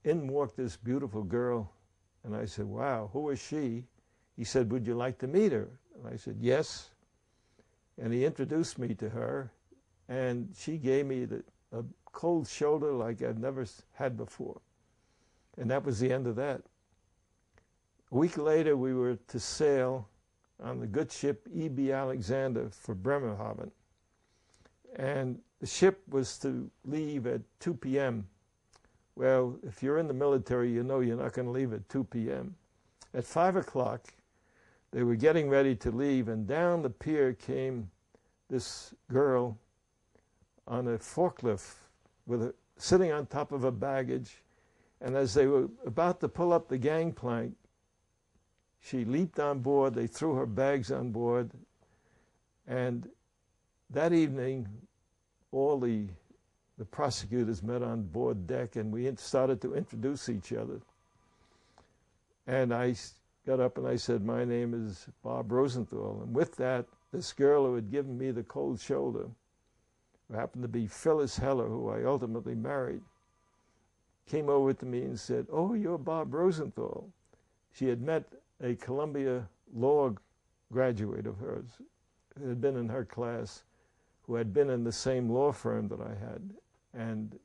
in walked this beautiful girl, and I said, wow, who is she? He said, would you like to meet her? And I said, yes. And he introduced me to her, and she gave me a cold shoulder like I'd never had before. And that was the end of that. A week later, we were to sail on the good ship E.B. Alexander for Bremerhaven. And the ship was to leave at 2 p.m. Well, if you're in the military, you know you're not going to leave at 2 p.m. At 5 o'clock, they were getting ready to leave, and down the pier came this girl on a forklift sitting on top of a baggage. And as they were about to pull up the gangplank, she leaped on board. They threw her bags on board. And that evening, all the prosecutors met on board deck, and we started to introduce each other. And I got up and I said, my name is Bob Rosenthal. And with that, this girl who had given me the cold shoulder, who happened to be Phyllis Heller, who I ultimately married, came over to me and said, oh, you're Bob Rosenthal. She had met a Columbia law graduate of hers who had been in her class, who had been in the same law firm that I had, and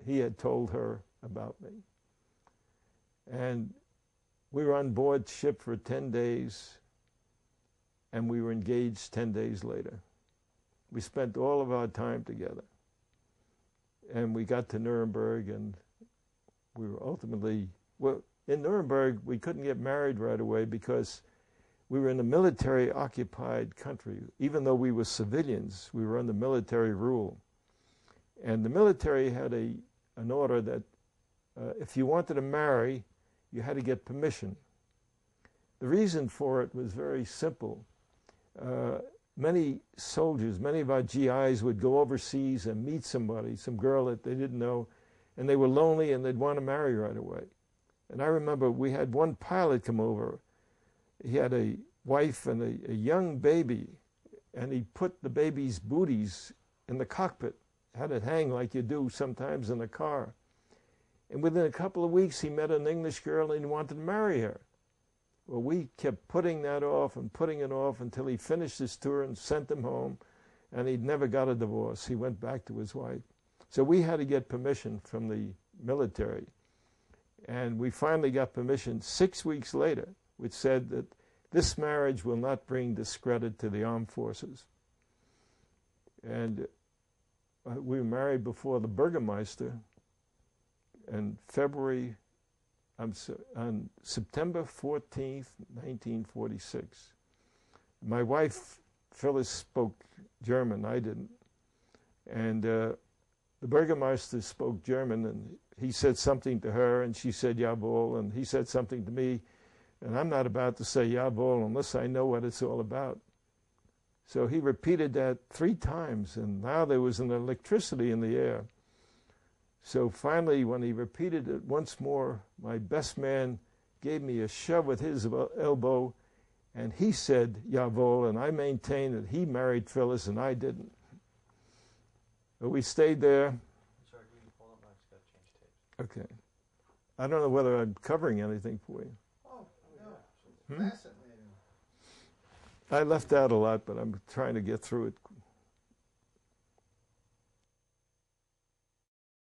he had told her about me. And we were on board ship for 10 days, and we were engaged 10 days later. We spent all of our time together. And we got to Nuremberg, and we were ultimately, well, in Nuremberg, we couldn't get married right away because we were in a military-occupied country. Even though we were civilians, we were under military rule. And the military had an order that if you wanted to marry, you had to get permission. The reason for it was very simple. Many soldiers, many of our GIs would go overseas and meet somebody, some girl that they didn't know, and they were lonely and they'd want to marry right away. And I remember we had one pilot come over. He had a wife and a young baby, and he put the baby's booties in the cockpit, had it hang like you do sometimes in a car. And within a couple of weeks, he met an English girl and he wanted to marry her. Well, we kept putting that off and putting it off until he finished his tour and sent him home, and he'd never got a divorce. He went back to his wife. So we had to get permission from the military. And we finally got permission 6 weeks later, which said that this marriage will not bring discredit to the armed forces. And we were married before the Burgermeister in on September 14th, 1946. My wife, Phyllis, spoke German. I didn't. And the Burgermeister spoke German, and he said something to her, and she said, jawohl, and he said something to me, and I'm not about to say jawohl unless I know what it's all about. So he repeated that 3 times, and now there was an electricity in the air. So finally, when he repeated it once more, my best man gave me a shove with his elbow, and he said, jawohl, and I maintained that he married Phyllis and I didn't. But we stayed there. Sorry, can you pull up? I just got to change tapes. Okay. I don't know whether I'm covering anything for you. Oh, no. Fascinating. I left out a lot, but I'm trying to get through it